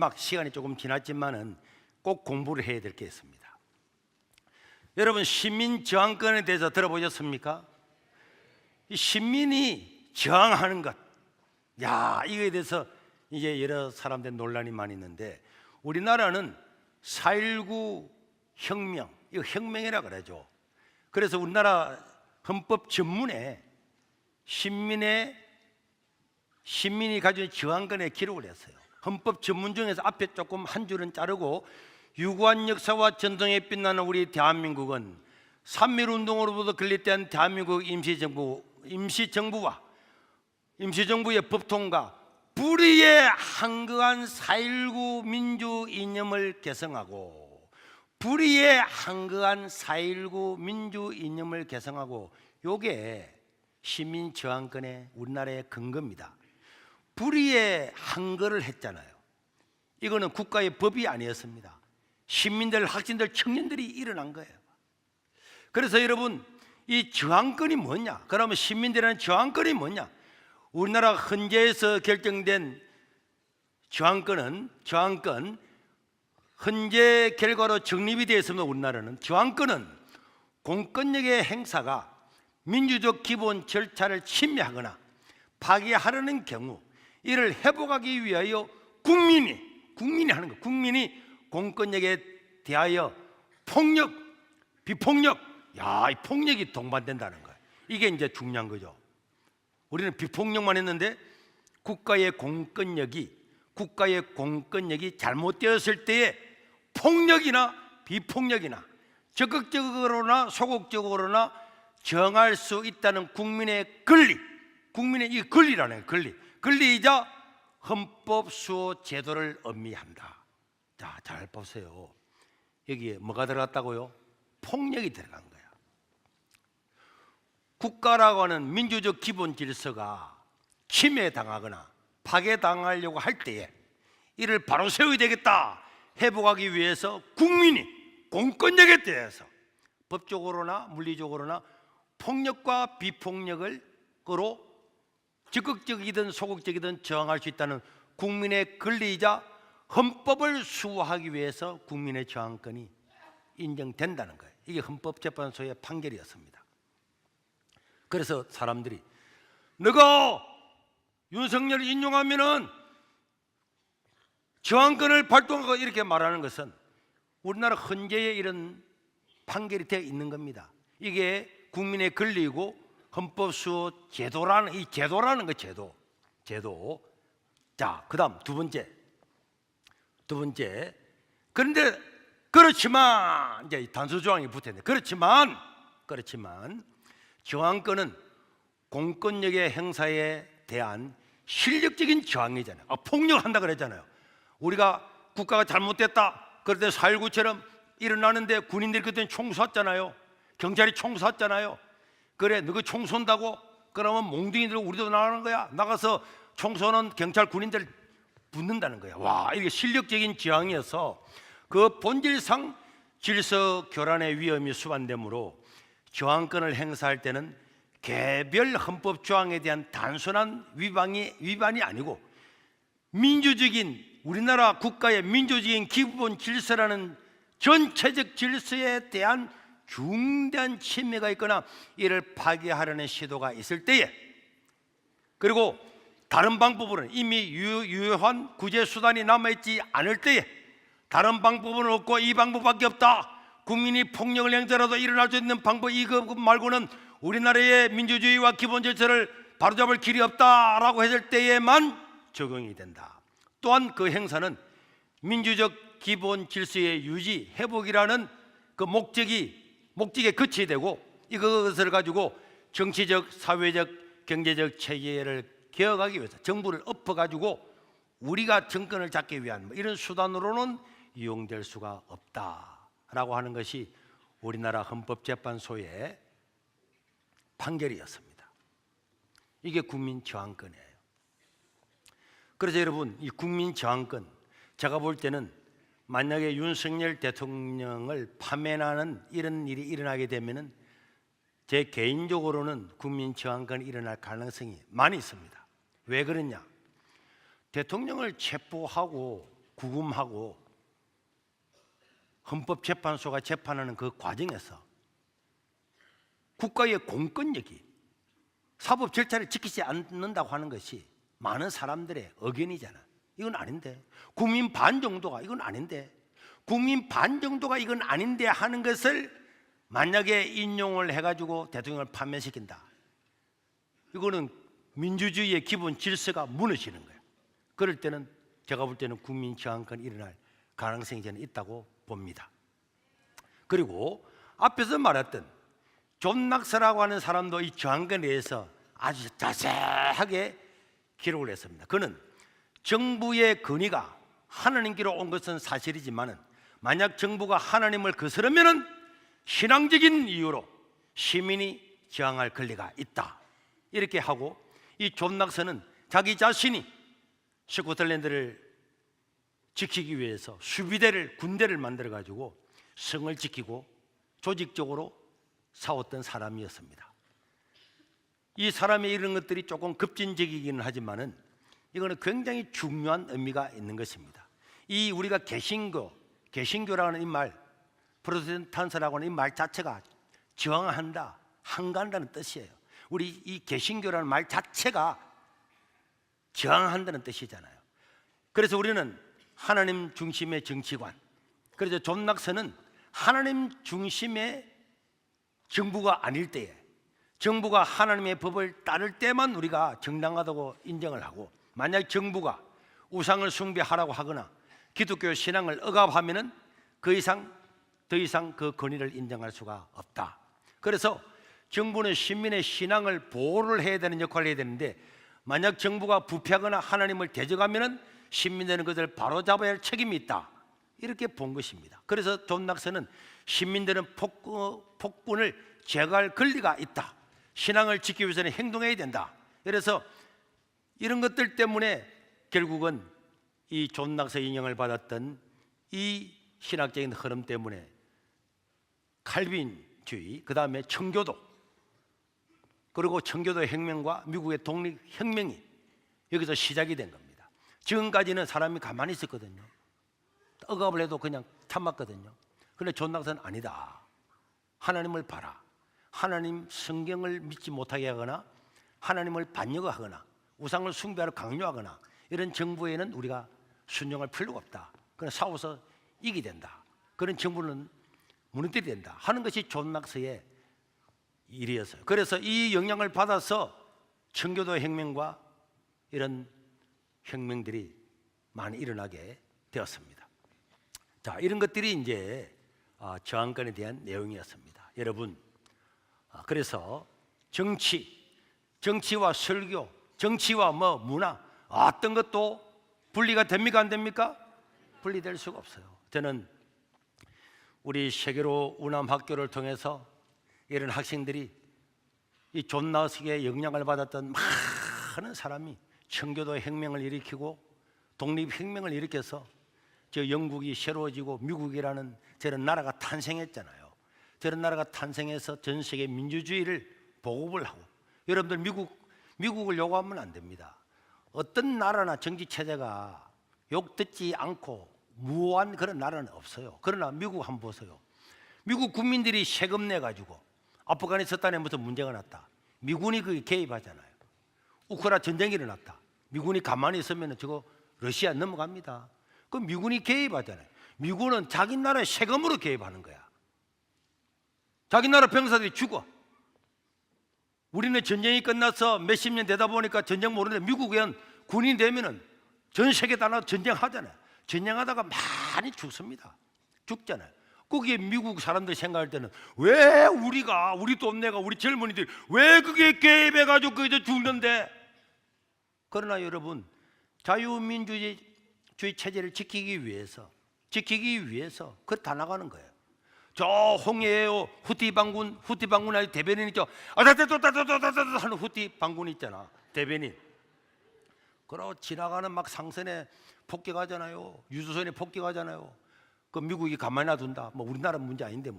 막 시간이 조금 지났지만은 꼭 공부를 해야 될 게 있습니다. 여러분, 시민 저항권에 대해서 들어보셨습니까? 이 시민이 저항하는 것, 이거에 대해서 이제 여러 사람들 논란이 많이 있는데, 우리나라는 4.19 혁명, 이거 혁명이라 그러죠. 그래서 우리나라 헌법 전문에 시민이 가진 저항권에 기록을 했어요. 헌법 전문 중에서 앞에 조금 한 줄은 자르고, 유구한 역사와 전통에 빛나는 우리 대한민국은 3.1운동으로부터 건립된 대한민국 임시정부와 임시정부의 법통과 불의에 한거한 4.19 민주 이념을 개성하고, 불의에 한거한 4.19 민주 이념을 개성하고, 요게 시민 저항권의 우리나라의 근거입니다. 불의에 한거를 했잖아요. 이거는 국가의 법이 아니었습니다. 시민들, 학생들, 청년들이 일어난 거예요. 그래서 여러분, 이 저항권이 뭐냐? 그러면 시민들의 저항권이 뭐냐? 우리나라 헌재에서 결정된 저항권, 헌재 결과로 정립이 되어 있습니다. 우리나라는 저항권은 공권력의 행사가 민주적 기본 절차를 침해하거나 파괴하려는 경우, 이를 회복하기 위하여 국민이 하는 거, 국민이 공권력에 대하여 폭력, 비폭력, 이 폭력이 동반된다는 거예요. 이게 이제 중요한 거죠. 우리는 비폭력만 했는데 국가의 공권력이 잘못되었을 때에 폭력이나 비폭력이나 적극적으로나 소극적으로나 정할 수 있다는 국민의 권리, 국민의 이 권리라는 거예요. 권리이자 헌법 수호 제도를 의미한다. 자, 잘 보세요. 여기에 뭐가 들어갔다고요? 폭력이 들어간 거야. 국가라고 하는 민주적 기본 질서가 침해당하거나 파괴당하려고 할 때에 이를 바로 세워야 되겠다, 회복하기 위해서 국민이 공권력에 대해서 법적으로나 물리적으로나 폭력과 비폭력으로 적극적이든 소극적이든 저항할 수 있다는 국민의 권리이자 헌법을 수호하기 위해서 국민의 저항권이 인정된다는 거예요. 이게 헌법재판소의 판결이었습니다. 그래서 사람들이 너가 윤석열을 인용하면은 저항권을 발동하고 이렇게 말하는 것은 우리나라 헌재에 이런 판결이 되어 있는 겁니다. 이게 국민의 권리이고 헌법 수호 제도라는 이 제도라는 거, 제도. 자, 그다음 두 번째. 그런데 그렇지만 이제 단수 조항이 붙었는데, 그렇지만 저항권은 공권력의 행사에 대한 실력적인 저항이잖아요. 폭력한다 그랬잖아요. 우리가 국가가 잘못됐다 그럴 때 4.19처럼 일어나는데 군인들이 그때는 총 쐈잖아요. 경찰이 총 쐈잖아요. 그래, 너가 총 쏜다고? 그러면 몽둥이들 우리도 나가는 거야. 나가서 총 쏘는 경찰 군인들 붙는다는 거야. 이게 실력적인 저항이어서 그 본질상 질서 교란의 위험이 수반되므로 저항권을 행사할 때는 개별 헌법 조항에 대한 단순한 위반이 아니고 민주적인 우리나라 국가의 민주적인 기본 질서라는 전체적 질서에 대한 중대한 침해가 있거나 이를 파괴하려는 시도가 있을 때에, 그리고 다른 방법으로는 이미 유효한 구제 수단이 남아있지 않을 때에, 다른 방법은 없고 이 방법밖에 없다, 국민이 폭력을 행사라도 일어날 수 있는 방법 이거 말고는 우리나라의 민주주의와 기본 질서를 바로잡을 길이 없다라고 했을 때에만 적용이 된다. 또한 그 행사는 민주적 기본 질서의 유지, 회복이라는 그 목적에 그쳐야 되고, 이것을 가지고 정치적, 사회적, 경제적 체계를 개혁하기 위해서 정부를 엎어가지고 우리가 정권을 잡기 위한 이런 수단으로는 이용될 수가 없다라고 하는 것이 우리나라 헌법재판소의 판결이었습니다. 이게 국민 저항권이에요. 그래서 여러분, 이 국민 저항권, 제가 볼 때는 만약에 윤석열 대통령을 파면하는 이런 일이 일어나게 되면은 제 개인적으로는 국민 저항권이 일어날 가능성이 많이 있습니다. 왜 그러냐? 대통령을 체포하고 구금하고 헌법재판소가 재판하는 그 과정에서 국가의 공권력이 사법 절차를 지키지 않는다고 하는 것이 많은 사람들의 의견이잖아. 이건 아닌데. 국민 반 정도가 이건 아닌데. 국민 반 정도가 이건 아닌데 하는 것을 만약에 인용을 해가지고 대통령을 판면시킨다. 이거는 민주주의의 기본 질서가 무너지는 거예요. 그럴 때는 제가 볼 때는 국민 저항권이 일어날 가능성이 저는 있다고 봅니다. 그리고 앞에서 말했던 존 낙서라고 하는 사람도 이 저항권에 대해서 아주 자세하게 기록을 했습니다. 그는 정부의 건의가 하나님께로 온 것은 사실이지만 만약 정부가 하나님을 거스르면 신앙적인 이유로 시민이 저항할 권리가 있다. 이렇게 하고 이 존 낙서는 자기 자신이 스코틀랜드를 지키기 위해서 수비대를 군대를 만들어 가지고 성을 지키고 조직적으로 싸웠던 사람이었습니다. 이 사람의 이런 것들이 조금 급진적이기는 하지만은 이거는 굉장히 중요한 의미가 있는 것입니다. 이 우리가 개신교라는 이 말, 프로테스탄트라고 하는 이 말 자체가 저항한다, 항가한다는 뜻이에요. 우리 이 개신교라는 말 자체가 저항한다는 뜻이잖아요. 그래서 우리는 하나님 중심의 정치관, 그래서 존 낙서는 하나님 중심의 정부가 아닐 때에, 정부가 하나님의 법을 따를 때만 우리가 정당하다고 인정을 하고, 만약 정부가 우상을 숭배하라고 하거나 기독교 신앙을 억압하면은 더 이상 그 권위를 인정할 수가 없다. 그래서 정부는 시민의 신앙을 보호를 해야 되는 역할을 해야 되는데, 만약 정부가 부패하거나 하나님을 대적하면은 시민들은 그들을 바로잡아야 할 책임이 있다. 이렇게 본 것입니다. 그래서 존 낙서는 시민들은 폭군을 제거할 권리가 있다. 신앙을 지키기 위해서는 행동해야 된다. 그래서 이런 것들 때문에 결국은 이 존 낙서 인용을 받았던 이 신학적인 흐름 때문에 칼빈주의, 그 다음에 청교도, 그리고 청교도 혁명과 미국의 독립혁명이 여기서 시작이 된 겁니다. 지금까지는 사람이 가만히 있었거든요. 억압을 해도 그냥 참았거든요. 그런데 존 낙서는 아니다. 하나님을 봐라. 하나님 성경을 믿지 못하게 하거나 하나님을 반역하거나 우상을 숭배하러 강요하거나 이런 정부에는 우리가 순종할 필요가 없다. 그냥 싸워서 이기게 된다. 그런 정부는 무너뜨려야 된다 하는 것이 존 낙서의 일이었어요. 그래서 이 영향을 받아서 청교도 혁명과 이런 혁명들이 많이 일어나게 되었습니다. 자, 이런 것들이 이제 저항권에 대한 내용이었습니다. 여러분, 그래서 정치와 설교, 정치와 문화 어떤 것도 분리가 됩니까? 안 됩니까? 분리될 수가 없어요. 저는 우리 세계로 운암학교를 통해서 이런 학생들이 이 존 낙서의 영향을 받았던 많은 사람이 청교도 혁명을 일으키고 독립혁명을 일으켜서 저 영국이 새로워지고 미국이라는 저런 나라가 탄생했잖아요. 저런 나라가 탄생해서 전 세계 민주주의를 보급을 하고, 여러분들 미국을 욕하면 안 됩니다. 어떤 나라나 정치 체제가 욕 듣지 않고 무한 그런 나라는 없어요. 그러나 미국 한번 보세요. 미국 국민들이 세금 내 가지고 아프가니스탄에 무슨 문제가 났다, 미군이 거기 개입하잖아요. 우크라이나 전쟁이 일어났다, 미군이 가만히 있으면 저거 러시아 넘어갑니다. 그럼 미군이 개입하잖아요. 미군은 자기 나라의 세금으로 개입하는 거야. 자기 나라 병사들이 죽어. 우리는 전쟁이 끝나서 몇십 년 되다 보니까 전쟁 모르는데 미국은 군인이 되면은 전 세계 다 나서 전쟁하잖아요. 전쟁하다가 많이 죽습니다. 죽잖아요. 거기에 미국 사람들이 생각할 때는 왜 우리 동네가 우리 젊은이들이 왜 그게 개입해가지고 거기서 죽는데? 그러나 여러분, 자유민주주의 체제를 지키기 위해서 그걸 다 나가는 거예요. 저 홍해에요 후티 반군 아니 대변인 있죠. 하는 후티 반군 있잖아, 대변인. 그러고 지나가는 막 상선에 폭격하잖아요. 유조선에 폭격하잖아요. 그 미국이 가만히 놔둔다. 우리나라 문제 아닌데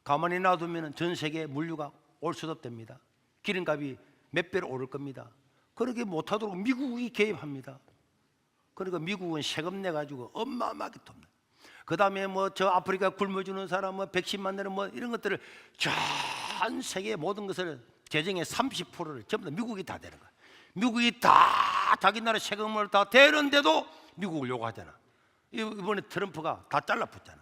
가만히 놔두면 전 세계 물류가 올 수도 없답니다. 기름값이 몇 배로 오를 겁니다. 그렇게 못하도록 미국이 개입합니다. 그러니까 미국은 세금 내 가지고 어마어마하게 돕니다. 그다음에 뭐 저 아프리카 굶어주는 사람 뭐 백신만 내는 뭐 이런 것들을 전 세계 모든 것을 재정의 30%를 전부 다 미국이 다 되는 거야. 미국이 다 자기 나라 세금을 다 대는데도 미국을 욕하잖아. 이번에 트럼프가 다 잘라붙잖아.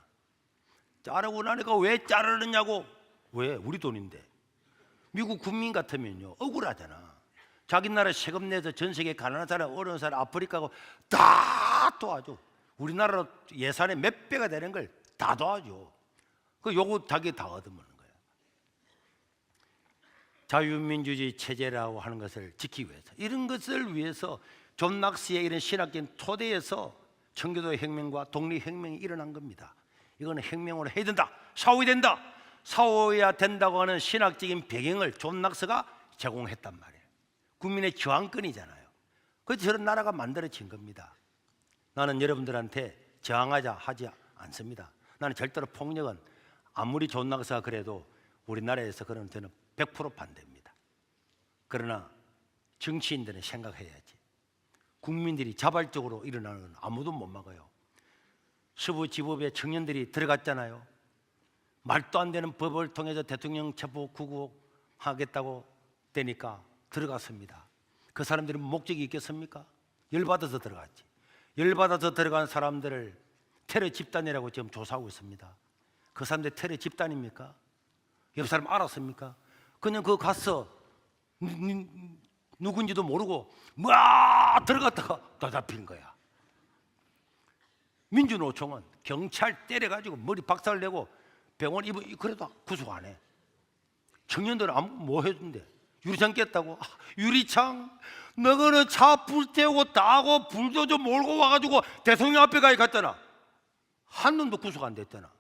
자르고 나니까 왜 자르느냐고. 왜? 우리 돈인데. 미국 국민 같으면요 억울하잖아. 자기 나라 세금 내서 전 세계 가난한 사람, 어려운 사람, 아프리카고 다 도와줘. 우리나라 예산의 몇 배가 되는 걸 다 도와줘. 그 요거 자기 다 얻어먹는 거야. 자유민주주의 체제라고 하는 것을 지키기 위해서, 이런 것을 위해서 존 낙스의 이런 신학적인 토대에서 청교도 혁명과 독립혁명이 일어난 겁니다. 이거는 혁명으로 해야 된다, 싸워야 된다, 싸워야 된다고 하는 신학적인 배경을 존 낙스가 제공했단 말이에요. 국민의 저항권이잖아요. 그래서 저런 나라가 만들어진 겁니다. 나는 여러분들한테 저항하자 하지 않습니다. 나는 절대로 폭력은 아무리 존 낙스가 그래도 우리나라에서 그런 저는 100% 반대입니다. 그러나 정치인들은 생각해야지. 국민들이 자발적으로 일어나는 건 아무도 못 막아요. 서부지법에 청년들이 들어갔잖아요. 말도 안 되는 법을 통해서 대통령 체포 구속하겠다고 되니까 들어갔습니다. 그 사람들은 목적이 있겠습니까? 열받아서 들어갔지. 열받아서 들어간 사람들을 테러 집단이라고 지금 조사하고 있습니다. 그 사람들 테러 집단입니까? 옆 사람 알았습니까? 그냥 그거 가서 누군지도 모르고 막 들어갔다가 다 잡힌 거야. 민주노총은 경찰 때려가지고 머리 박살 내고 병원 입원, 그래도 구속 안 해. 청년들은 아무 뭐 해준대. 유리창 깼다고. 유리창, 너거는 차 불태우고 따고 불도저 몰고 와가지고 대통령 앞에 가야 갔잖아. 한 놈도 구속 안 됐잖아.